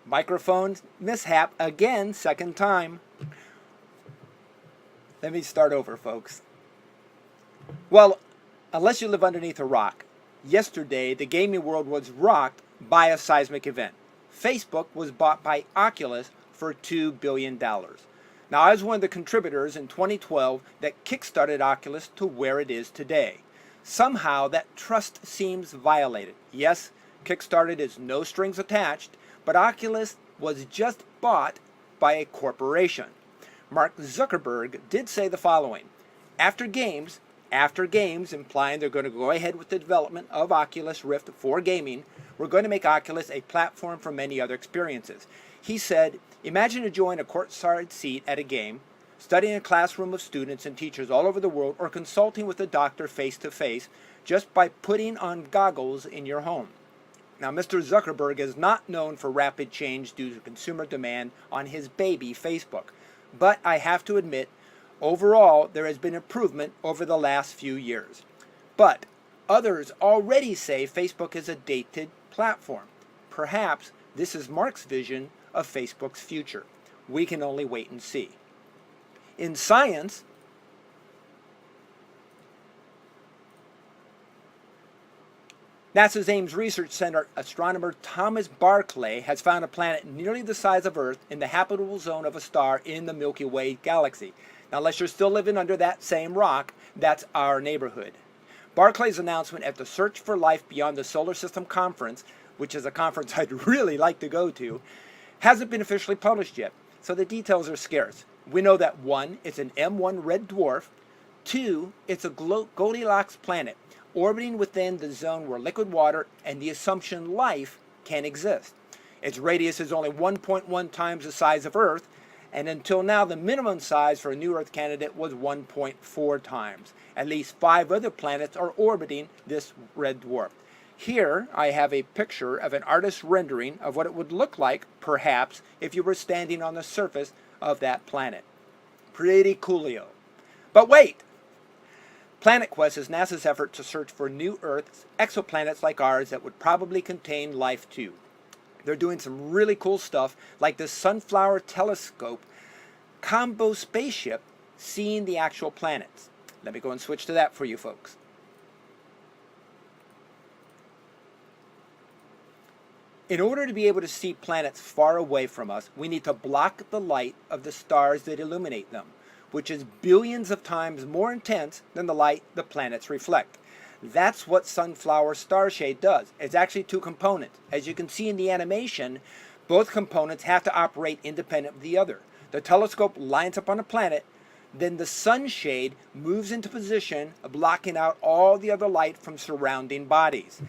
Microphone mishap again, second time. Let me start over, folks. Well, unless you live underneath a rock, yesterday the gaming world was rocked by a seismic event. Facebook was bought by Oculus for $2 billion. Now, I was one of the contributors in 2012 that kickstarted Oculus to where it is today. Somehow that trust seems violated. Yes, Kickstarted is no strings attached, but Oculus was just bought by a corporation. Mark Zuckerberg did say the following: after games, implying they're going to go ahead with the development of Oculus Rift for gaming, we're going to make Oculus a platform for many other experiences. He said, imagine enjoying a courtside seat at a game, studying in a classroom of students and teachers all over the world, or consulting with a doctor face-to-face just by putting on goggles in your home. Now, Mr. Zuckerberg is not known for rapid change due to consumer demand on his baby Facebook. But I have to admit, overall, there has been improvement over the last few years. But others already say Facebook is a dated platform. Perhaps this is Mark's vision of Facebook's future. We can only wait and see. In science, NASA's Ames Research Center astronomer Thomas Barclay has found a planet nearly the size of Earth in the habitable zone of a star in the Milky Way galaxy. Now, unless you're still living under that same rock, that's our neighborhood. Barclay's announcement at the Search for Life Beyond the Solar System conference, which is a conference I'd really like to go to, hasn't been officially published yet, so the details are scarce. We know that 1, it's an M1 red dwarf, 2, it's a Goldilocks planet, orbiting within the zone where liquid water and the assumption life can exist. Its radius is only 1.1 times the size of Earth, and until now the minimum size for a new Earth candidate was 1.4 times. At least 5 other planets are orbiting this red dwarf. Here I have a picture of an artist's rendering of what it would look like, perhaps, if you were standing on the surface of that planet. Pretty coolio. But wait! Planet Quest is NASA's effort to search for new Earths, exoplanets like ours that would probably contain life too. They're doing some really cool stuff like this Sunflower Telescope combo spaceship seeing the actual planets. Let me go and switch to that for you folks. In order to be able to see planets far away from us, we need to block the light of the stars that illuminate them, which is billions of times more intense than the light the planets reflect. That's what Sunflower Starshade does. It's actually 2 components. As you can see in the animation, both components have to operate independent of the other. The telescope lines up on a planet, then the sunshade moves into position, blocking out all the other light from surrounding bodies.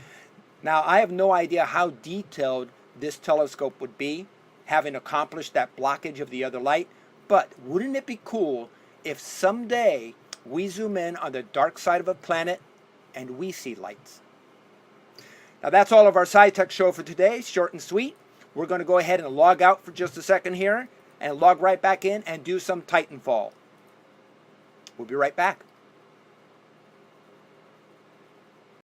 Now, I have no idea how detailed this telescope would be, having accomplished that blockage of the other light, but wouldn't it be cool if someday we zoom in on the dark side of a planet and we see lights? Now, that's all of our SyTech show for today, short and sweet. We're going to go ahead and log out for just a second here and log right back in and do some Titanfall. We'll be right back.